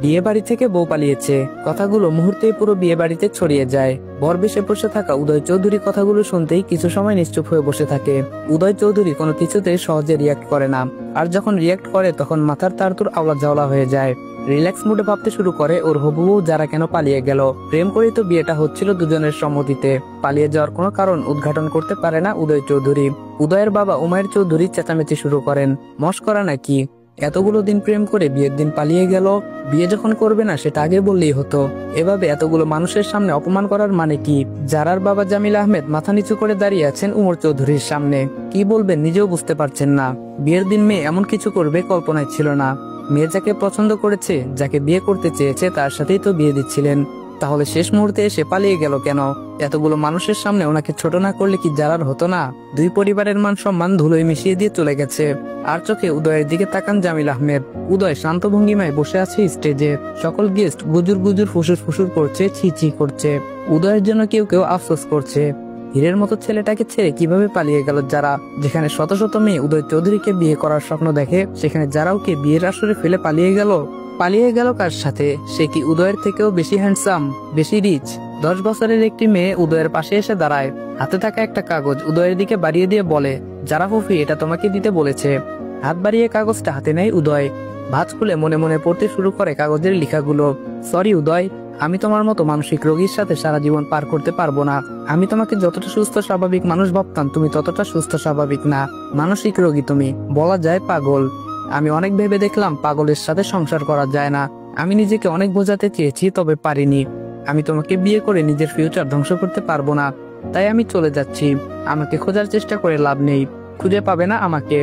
বিয়ে বাড়ি থেকে বউ পালিয়েছে, কথাগুলো মুহূর্তেই পুরো বিয়ে বাড়িতে ছড়িয়ে যায়। বর বেশে বসে থাকা উদয় চৌধুরী কথাগুলো শুনতেই কিছু সময় নিশ্চুপ হয়ে বসে থাকে। উদয় চৌধুরী কোনো কিছুতেই সহজে রিয়াক্ট করে না, আর যখন রিয়াক্ট করে তখন মাথার তারতুর আওলা জাওলা হয়ে যায়। রিল্যাক্স মুডে ভাবতে শুরু করে ওর হবু বউ যারা কেন পালিয়ে গেল। প্রেম করেই তো বিয়েটা হচ্ছিল দুজনের সম্মতিতে, পালিয়ে যাওয়ার কোনো কারণ উদ্ঘাটন করতে পারে না উদয় চৌধুরী। উদয়ের বাবা উমায়ের চৌধুরী চেঁচামেচি শুরু করেন, মস্করা নাকি, এতগুলো দিন প্রেম করে বিয়ের দিন পালিয়ে গেল, বিয়ে যখন করবে না সেটা আগে বললেই হতো। এভাবে এতগুলো মানুষের সামনে অপমান করার মানে কি? জারার বাবা জামিল আহমেদ মাথা নিচু করে দাঁড়িয়ে আছেন উমর চৌধুরীর সামনে, কি বলবেন নিজেও বুঝতে পারছেন না। বিয়ের দিন মেয়ে এমন কিছু করবে কল্পনায় ছিল না। মেয়ে যাকে পছন্দ করেছে, যাকে বিয়ে করতে চেয়েছে, তার সাথেই তো বিয়ে দিচ্ছিলেন। তাহলে শেষ মুহূর্তে এসে পালিয়ে গেল কেন? এতগুলো মানুষের সামনে ওনাকে ছোট না করলে কি জারার হতো না? দুই পরিবারের মান সম্মান ধুলোয় মিশিয়ে দিয়ে চলে গেছে। আর চোখে উদয়ের দিকে তাকান জামিল আহমেদ। উদয় শান্ত ভঙ্গিমায় বসে আছে স্টেজে, সকল গেস্ট গুজুর গুজুর ফুসুর ফুসুর করছে, ছি ছি করছে। উদয়ের জন্য কেউ কেউ আফসোস করছে, হীরের মতো ছেলেটাকে ছেড়ে কিভাবে পালিয়ে গেল যারা। যেখানে শত শত মেয়ে উদয় চৌধুরীকে বিয়ে করার স্বপ্ন দেখে, সেখানে যারাও কে বিয়ের আসরে ফেলে পালিয়ে গেল। পালিয়ে গেল কার সাথে? সে কি উদয়ের থেকেও বেশি হ্যান্ডসাম, বেশি রিচ? 10 বছরের একটি মেয়ে উদয়ের পাশে এসে দাঁড়ায়, হাতে থাকা একটা কাগজ উদয়ের দিকে বাড়িয়ে দিয়ে বলে, যারা ফুফি এটা তোমাকে দিতে বলেছে। হাত বাড়িয়ে কাগজটা হাতে নেয় উদয়, ভাঁজ খুলে মনে মনে পড়তে শুরু করে কাগজের লেখাগুলো। সরি উদয়, আমি তোমার মতো মানসিক রোগীর সাথে সারা জীবন পার করতে পারবো না। আমি তোমাকে যতটা সুস্থ স্বাভাবিক মানুষ ভাবতাম, তুমি ততটা সুস্থ স্বাভাবিক না, মানসিক রোগী তুমি, বলা যায় পাগল। আমি অনেক ভেবে দেখলাম পাগলের সাথে সংসার করা যায় না। আমি নিজেকে অনেক বোঝাতে চেয়েছি, তবে পারিনি। আমি তোমাকে বিয়ে করে নিজের ফিউচার ধ্বংস করতে পারবো না, তাই আমি চলে যাচ্ছি। আমাকে খোঁজার চেষ্টা করে লাভ নেই, খুঁজে পাবে না আমাকে।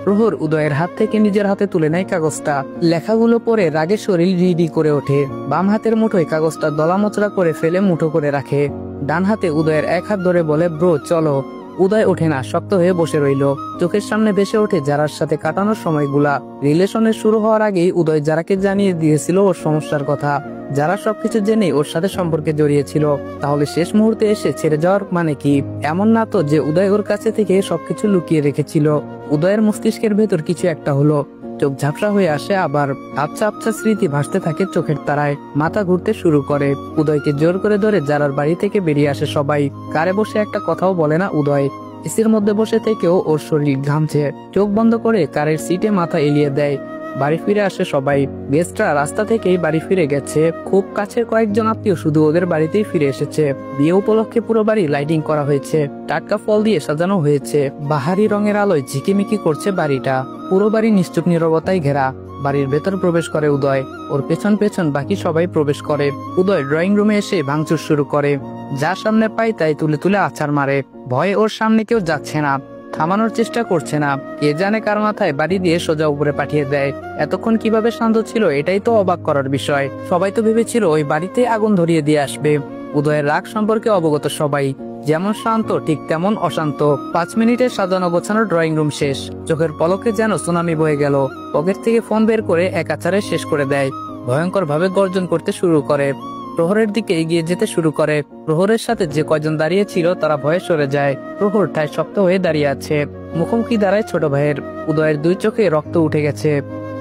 প্রহর উদয়ের হাত থেকে নিজের হাতে তুলে নেয় কাগজটা, লেখাগুলো পড়ে রাগে শরীর রিডি করে ওঠে। বাম হাতের মুঠোয় কাগজটা দলা মোচড়া করে ফেলে মুঠো করে রাখে। ডান হাতে উদয়ের এক হাত ধরে বলে, ব্রো চলো। উদয় ওঠে না, শক্ত হয়ে বসে রইল। চোখের সামনে ভেসে ওঠে যারার সাথে কাটানোর সময়গুলা। রিলেশনের শুরু হওয়ার আগেই উদয় যারাকে জানিয়ে দিয়েছিল ওর সমস্যার কথা। যারা সবকিছু জেনে ওর সাথে সম্পর্কে জড়িয়েছিল। তাহলে শেষ মুহূর্তে এসে ছেড়ে যাওয়ার মানে কি? এমন না তো যে উদয় ওর কাছে থেকে সবকিছু লুকিয়ে রেখেছিল। উদয়ের মস্তিষ্কের ভেতর কিছু একটা হলো, চোখ ঝাপসা হয়ে আসে, আবার আবছা আবছা স্মৃতি ভাসতে থাকে চোখের তারায়। মাথা ঘুরতে শুরু করে। উদয়কে জোর করে ধরে যারার বাড়ি থেকে বেরিয়ে আসে সবাই। কারে বসে একটা কথাও বলে না উদয়। এসির মধ্যে বসে থেকেও ওর শরীর ঘামছে। চোখ বন্ধ করে কারের সিটে মাথা এলিয়ে দেয়। বাড়ি ফিরে আসে সবাই। গেস্টরা রাস্তা থেকেই বাড়ি ফিরে গেছে। খুব কাছের কয়েকজন আত্মীয় শুধু ওদের বাড়িতেই ফিরে এসেছে। বিয়ে উপলক্ষে পুরো বাড়ি লাইটিং করা হয়েছে, টাটকা ফল দিয়ে সাজানো হয়েছে। বাহারি রঙের আলোয় ঝিকিমিকি করছে বাড়িটা। পুরো বাড়ি নিশ্চুপ নীরবতায় ঘেরা। বাড়ির ভেতর প্রবেশ করে উদয়, ওর পেছন পেছন বাকি সবাই প্রবেশ করে। উদয় ড্রয়িং রুমে এসে ভাঙচুর শুরু করে। যা সামনে পায় তাই তুলে তুলে আছাড় মারে। ভয়ে ওর সামনে কেউ যাচ্ছে না, থামানোর চেষ্টা করছে না। কে জানে কার মাথায় বাড়ি দিয়ে সোজা উপরে পাঠিয়ে দেয়। এতক্ষণ কিভাবে শান্ত ছিল, এটাই তো অবাক করার বিষয়। সবাই তো ভেবেছিল ওই বাড়িতে আগুন ধরিয়ে দিয়ে আসবে। উদয়ের রাগ সম্পর্কে অবগত সবাই, যেমন শান্ত ঠিক তেমন অশান্ত। 5 মিনিটে সাজানো গোছানো ড্রয়িং রুম শেষ। চোখের পলকে যেন সুনামি বয়ে গেল। পকেট থেকে ফোন বের করে এক আছাড়ে শেষ করে দেয়। ভয়ঙ্কর ভাবে গর্জন করতে শুরু করে। প্রহরের দিকে এগিয়ে যেতে শুরু করে। প্রহরের সাথে যে কয়জন দাঁড়িয়ে ছিল তারা ভয়ে সরে যায়। প্রহর ঠায় শক্ত হয়ে দাঁড়িয়ে আছে। মুখোমুখি দাঁড়ায় ছোট ভাইয়ের। উদয়ের 2 চোখে রক্ত উঠে গেছে,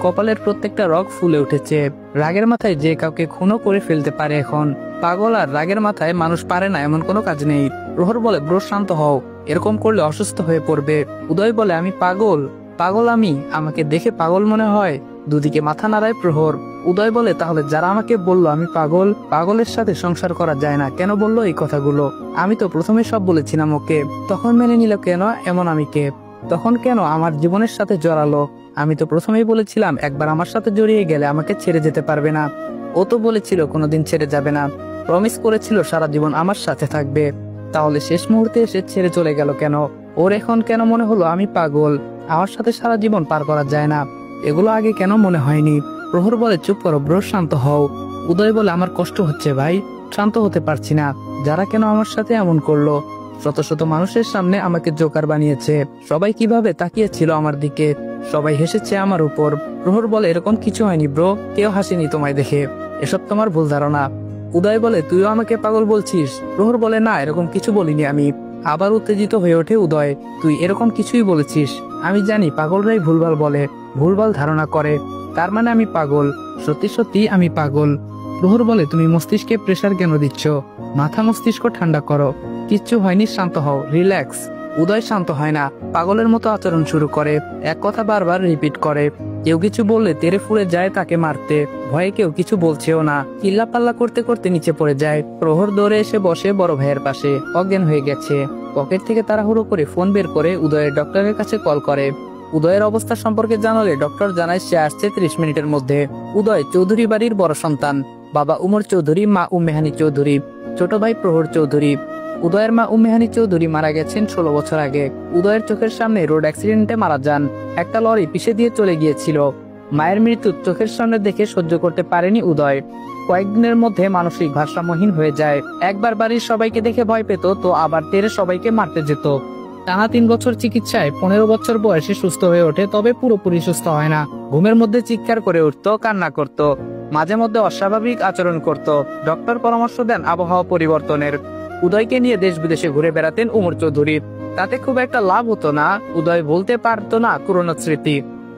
কপালের প্রত্যেকটা রগ ফুলে উঠেছে। রাগের মাথায় যে কাউকে খুনও করে ফেলতে পারে এখন। পাগল আর রাগের মাথায় মানুষ পারে না এমন কোনো কাজ নেই। প্রহর বলে, ব্রো শান্ত হও, এরকম করলে অসুস্থ হয়ে পড়বে। উদয় বলে, আমি পাগল? পাগল আমি? আমাকে দেখে পাগল মনে হয়? দুদিকে মাথা নাড়ায় প্রহর। উদয় বলে, তাহলে যারা আমাকে বললো আমি পাগল, পাগলের সাথে সংসার করা যায় না, কেন বললো এই কথাগুলো? আমি তো প্রথমে সব বলেছিলাম ওকে, তখন মেনে নিল কেন? এমন আমি কে? তখন কেন আমার জীবনের সাথে জড়ালো? আমি তো প্রথমেই বলেছিলাম একবার আমার সাথে জড়িয়ে গেলে আমাকে ছেড়ে যেতে পারবে না। ও তো বলেছিল কোনোদিন ছেড়ে যাবে না, প্রমিস করেছিল সারা জীবন আমার সাথে থাকবে। তাহলে শেষ মুহূর্তে এসে ছেড়ে চলে গেল কেন? ওর এখন কেন মনে হলো আমি পাগল, আমার সাথে সারা জীবন পার করা যায় না? এগুলো আগে কেন মনে হয়নি? প্রহর বলে, চুপ করো ব্রো, শান্ত হও। উদয় বলে, আমার কষ্ট হচ্ছে ভাই, শান্ত হতে পারছি না। যারা কেন আমার সাথে এমন করলো? শত শত মানুষের সামনে আমাকে জোকার বানিয়েছে। সবাই কিভাবে তাকিয়েছিল আমার দিকে, সবাই হেসেছে আমার উপর। প্রহর বলে, এরকম কিছু হয়নি ব্রো, কেউ হাসেনি তোমায় দেখে, এসব তোমার ভুল ধারণা। উদয় বলে, তুইও আমাকে পাগল বলছিস? প্রহর বলে, না এরকম কিছু বলিনি আমি। আবার উত্তেজিত হয়ে ওঠে উদয়, তুই এরকম কিছুই বলেছিস। আমি জানি পাগলরাই ভুলভাল বলে, ভুলভাল ধারণা করে, তার মানে আমি পাগল, সত্যি সত্যি আমি পাগল। প্রহর বলে, তুমি মস্তিষ্কে প্রেসার কেন দিচ্ছ? মাথা মস্তিষ্ক ঠান্ডা করো, কিচ্ছু হয়নি, শান্ত হও, রিল্যাক্স। উদয় শান্ত হয় না, পাগলের মতো আচরণ শুরু করে, এক কথা বারবার রিপিট করে। কেউ কিছু বললে তেড়ে ফুঁড়ে যায় তাকে মারতে, ভয়ে কেউ কিছু বলছেও না। চিল্লা পাল্লা করতে করতে নিচে পড়ে যায়। প্রহর দৌড়ে এসে বসে বড় ভাইয়ের পাশে, অজ্ঞান হয়ে গেছে। পকেট থেকে তাড়াহুড়ো করে ফোন বের করে উদয়ের ডক্টরের কাছে কল করে। উদয়ের অবস্থা সম্পর্কে জানালে ডক্টর জানায় সে আসছে 30 মিনিটের মধ্যে। উদয় চৌধুরী বাড়ির বড় সন্তান, বাবা উমর চৌধুরী, মা উম্মেহানি চৌধুরী, ছোট ভাই প্রহর চৌধুরী। উদয়ের মা উম্মেহানি চৌধুরী মারা গেছেন 16 বছর আগে। উদয়ের চোখের সামনে রোড অ্যাক্সিডেন্টে মারা যান, একটা লরি পিছে দিয়ে চলে গিয়েছিল। মায়ের মৃত্যু চোখের সামনে দেখে সহ্য করতে পারেনি উদয়। কয়েকদিনের মধ্যে মানসিক ভারসাম্যহীন হয়ে যায়। একবার বাড়ির সবাইকে দেখে ভয় পেত, তো আবার তেড়ে সবাইকে মারতে যেত। টানা 3 বছর চিকিৎসায় 15 বছর বয়সে সুস্থ হয়ে ওঠে, তবে পুরোপুরি সুস্থ হয় না। ঘুমের মধ্যে চিৎকার করে উঠতো, কান্না করত, মাঝে মধ্যে অস্বাভাবিক আচরণ করত। ডক্টর পরামর্শ দেন আবহাওয়া পরিবর্তনের। উদয়কে নিয়ে দেশ বিদেশে ঘুরে বেড়াতেন উমর চৌধুরী, তাতে খুব একটা লাভ হতো না। উদয় বলতে পারতো না পুরনো স্মৃতি।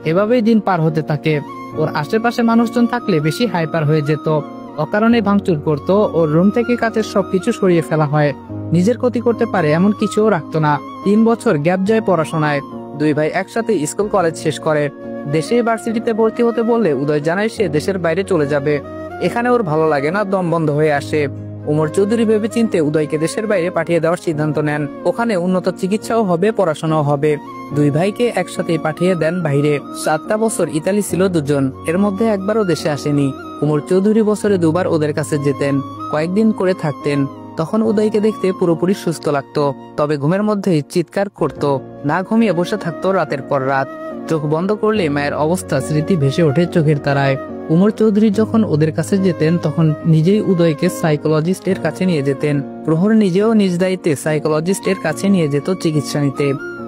এভাবেই দিন পার হতে থাকে। ওর আশেপাশে মানুষজন থাকলে বেশি হাইপার হয়ে যেত, অকারণে ভাঙচুর করতো। ওর রুম থেকে কাচের সবকিছু সরিয়ে ফেলা হয়। নিজের ক্ষতি করতে পারে এমন কিছুও রাখতো না। 3 বছর গ্যাপ যায় পড়াশোনায়। 2 ভাই একসাথে স্কুল কলেজ শেষ করে। দেশে ভার্সিটিতে ভর্তি হতে বললে উদয় জানায় সে দেশের বাইরে চলে যাবে। এখানে ওর ভালো লাগে না, দম বন্ধ হয়ে আসে। উমর চৌধুরী ভেবে চিন্তে উদয়কে দেশের বাইরে পাঠিয়ে দেওয়ার সিদ্ধান্ত নেন। ওখানে উন্নত চিকিৎসাও হবে, পড়াশোনাও হবে। 2 ভাইকে একসাথে পাঠিয়ে দেন বাইরে। 7টা বছর ইতালি ছিল দুজন, এর মধ্যে একবারও দেশে আসেনি। উমর চৌধুরী বছরে 2 বার ওদের কাছে যেতেন, কয়েকদিন করে থাকতেন। তখন উদয়কে দেখতে পুরোপুরি সুস্থ লাগতো, তবে ঘুমের মধ্যেই চিৎকার করত, না ঘুমিয়ে বসে থাকতো রাতের পর রাত। চোখ বন্ধ করলে মায়ের অবস্থা স্মৃতি ভেসে ওঠে চোখের তারায়। উমর চৌধুরী যখন ওদের কাছে যেতেন তখন নিজেই উদয়কে সাইকোলজিস্টের কাছে নিয়ে যেতেন। প্রহর নিজেও নিজ দায়িত্বে সাইকোলজিস্টের কাছে নিয়ে যেত চিকিৎসা নিতে।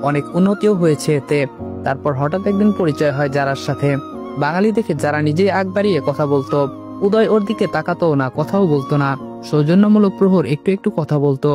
অনেক উন্নতিও হয়েছে এতে। তারপর হঠাৎ একদিন পরিচয় হয় যারার সাথে। বাঙালি দেখে যারা নিজেই আগ বাড়িয়ে কথা বলতো। উদয় ওর দিকে তাকাতো না, কথাও বলতো না। সৌজন্যমূলক প্রহর একটু একটু কথা বলতো।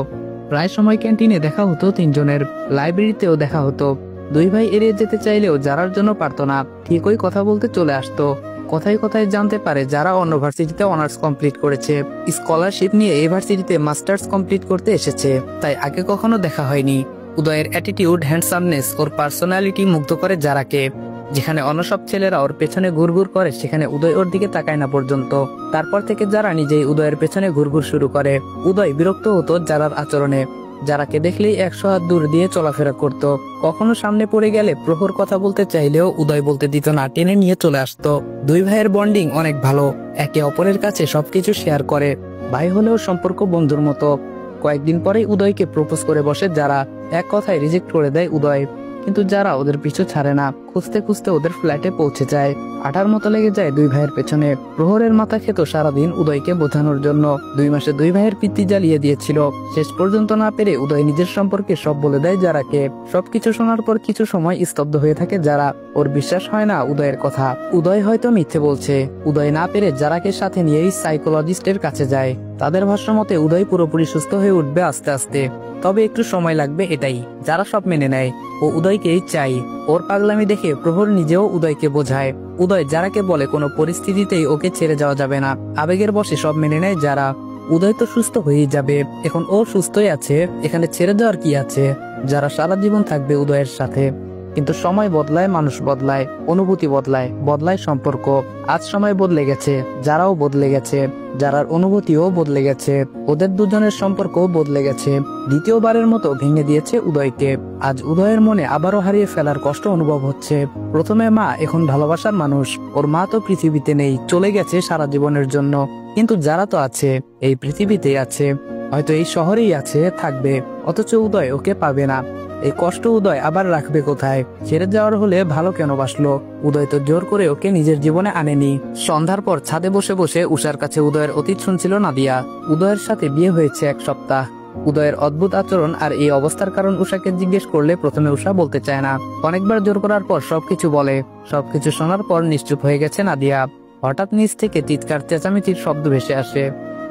প্রায় সময় ক্যান্টিনে দেখা হতো 3 জনের, লাইব্রেরিতেও দেখা হতো। 2 ভাই এড়িয়ে যেতে চাইলেও যারার জন্য পারতো না, ঠিকই কথা বলতে চলে আসতো। কথায় কথায় জানতে পারে যারা অন্য ভার্সিটিতে অনার্স কমপ্লিট করেছে, স্কলারশিপ নিয়ে এই ভার্সিটিতে মাস্টার্স কমপ্লিট করতে এসেছে, তাই আগে কখনো দেখা হয়নি। উদয়ের অ্যাটিটিউড, হ্যান্ডসামনেস, ওর পার্সোনালিটি মুগ্ধ করে যারাকে। যেখানে অন্য সব ছেলেরা ওর পেছনে ঘুরঘুর করে, সেখানে উদয় ওর দিকে তাকায় না পর্যন্ত। তারপর থেকে যারা নিজেই উদয়ের পেছনে ঘুরঘুর শুরু করে। উদয় বিরক্ত হতো যারার আচরণে। যারাকে দেখলেই 100 হাত দূর দিয়ে চলাফেরা করত। কখনো সামনে পড়ে গেলে প্রহর কথা বলতে চাইলেও উদয় বলতে দিত না, টেনে নিয়ে চলে আসতো। 2 ভাইয়ের বন্ডিং অনেক ভালো, একে অপরের কাছে সবকিছু শেয়ার করে। ভাই হলেও সম্পর্ক বন্ধুর মতো। কয়েকদিন পরেই উদয়কে প্রপোজ করে বসে যারা। এক কথায় রিজেক্ট করে দেয় উদয়, কিন্তু যারা ওদের পিছু ছাড়ে না। খুঁজতে খুঁজতে ওদের ফ্ল্যাটে পৌঁছে যায়। আঠার মতো লেগে যায় 2 ভাইয়ের পেছনে। প্রহরের মাথা খেত সারাদিন উদয়কে বোঝানোর জন্য। 2 মাসে 2 ভাইয়ের পিত্তি জ্বালিয়ে দিয়েছিল। শেষ পর্যন্ত না পেরে উদয় নিজের সম্পর্কে সব বলে দেয় যারাকে। সবকিছু শোনার পর কিছু সময় স্তব্ধ হয়ে থাকে যারা। ওর বিশ্বাস হয় না উদয়ের কথা। উদয় হয়তো মিথ্যে বলছে। উদয় না পেরে যারাকে সাথে নিয়েই সাইকোলজিস্টের কাছে যায়। তাদের ভাষ্য মতে উদয় পুরোপুরি সুস্থ হয়ে উঠবে আস্তে আস্তে, তবে একটু সময় লাগবে, এটাই। যারা সব মেনে নেয়। ও উদয়কেই চাই। ওর পাগলামি দেখে প্রহর নিজেও উদয়কে বোঝায়। উদয় যারাকে বলে কোনো পরিস্থিতিতেই ওকে ছেড়ে যাওয়া যাবে না। আবেগের বশে সব মেনে নেয় যারা। উদয় তো সুস্থ হয়েই যাবে, এখন ও সুস্থই আছে, এখানে ছেড়ে যাওয়ার কি আছে? যারা সারা জীবন থাকবে উদয়ের সাথে। কিন্তু সময় বদলায়, মানুষ বদলায়, অনুভূতি বদলায়, বদলায় সম্পর্ক। আজ সময় বদলে গেছে, যারাও বদলে গেছে, যারার অনুভূতিও বদলে গেছে। ওদের দুজনের সম্পর্কও বদলে গেছে। দ্বিতীয়বারের মতো ভেঙে দিয়েছে উদয়কে। আজ উদয়ের মনে আবারও হারিয়ে ফেলার কষ্ট অনুভব হচ্ছে। প্রথমে মা, এখন ভালোবাসার মানুষ। ওর মা তো পৃথিবীতে নেই, চলে গেছে সারা জীবনের জন্য। কিন্তু যারা তো আছে, এই পৃথিবীতেই আছে, হয়তো এই শহরেই আছে, থাকবে। অথচ উদয় ওকে পাবে না। এই কষ্ট উদয় আবার রাখবে কোথায়? ছেড়ে যাওয়ার হলে ভালো কেন বাসলো? উদয় তো জোর করে ওকে নিজের জীবনে আনেনি। সন্ধ্যার পর ছাদে বসে বসে উষার কাছে উদয়ের অতীত শুনছিল নাদিয়া। উদয়ের সাথে বিয়ে হয়েছে 1 সপ্তাহ। উদয়ের অদ্ভুত আচরণ আর এই অবস্থার কারণ উষাকে জিজ্ঞেস করলে প্রথমে উষা বলতে চায় না। অনেকবার জোর করার পর সবকিছু বলে। সবকিছু শোনার পর নিশ্চুপ হয়ে গেছে নাদিয়া। হঠাৎ নিচ থেকে চিৎকার চেঁচামেচির শব্দ ভেসে আসে।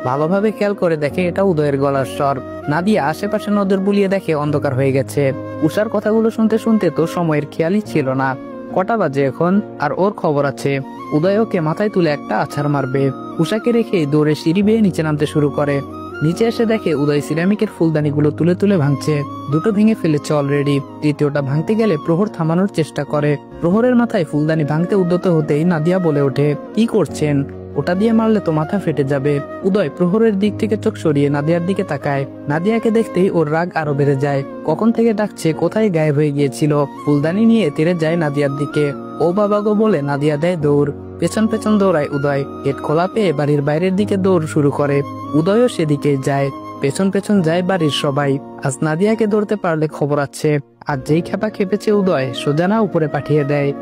ভালোভাবে খেয়াল করে দেখে এটা উদয়ের গলার স্বর। নাদিয়া আশেপাশে নজর বুলিয়ে দেখে অন্ধকার হয়ে গেছে। উষার কথাগুলো শুনতে শুনতে তো সময়ের খেয়ালই ছিল না। কটা বাজে এখন? আর ওর খবর আছে। উদয় ওকে মাথায় তুলে একটা আছাড় মারবে। উষাকে রেখে দৌড়ে সিঁড়ি বেয়ে নিচে নামতে শুরু করে। নিচে এসে দেখে উদয় সিরামিকের ফুলদানিগুলো তুলে তুলে ভাঙছে। দুটো ভেঙে ফেলেছে অলরেডি, তৃতীয়টা ভাঙতে গেলে প্রহর থামানোর চেষ্টা করে। প্রহরের মাথায় ফুলদানি ভাঙতে উদ্যত হতেই নাদিয়া বলে ওঠে, কি করছেন? ওটা দিয়ে মারলে তো মাথা ফেটে যাবে। উদয় প্রহরের দিক থেকে চোখ সরিয়ে নাদিয়ার দিকে তাকায়। নাদিয়াকে দেখতেই ওর রাগ আরো বেড়ে যায়। কখন থেকে ডাকছে, কোথায় গায়েব হয়ে গিয়েছিল। ফুলদানি নিয়ে তেড়ে যায় নাদিয়ার দিকে। ও বাবা গো বলে নাদিয়া দেয় দৌড়। পেছন পেছন দৌড়ায় উদয়। গেট খোলা পেয়ে বাড়ির বাইরের দিকে দৌড় শুরু করে। উদয়ও সেদিকে যায়। পেছন পেছন যায় বাড়ির সবাই। আজ নাদিয়াকে ধরতে পারলে খবর আছে। আর যেই খেপা খেপেছে উদয়, সোজা না উপরে পাঠিয়ে দেয়।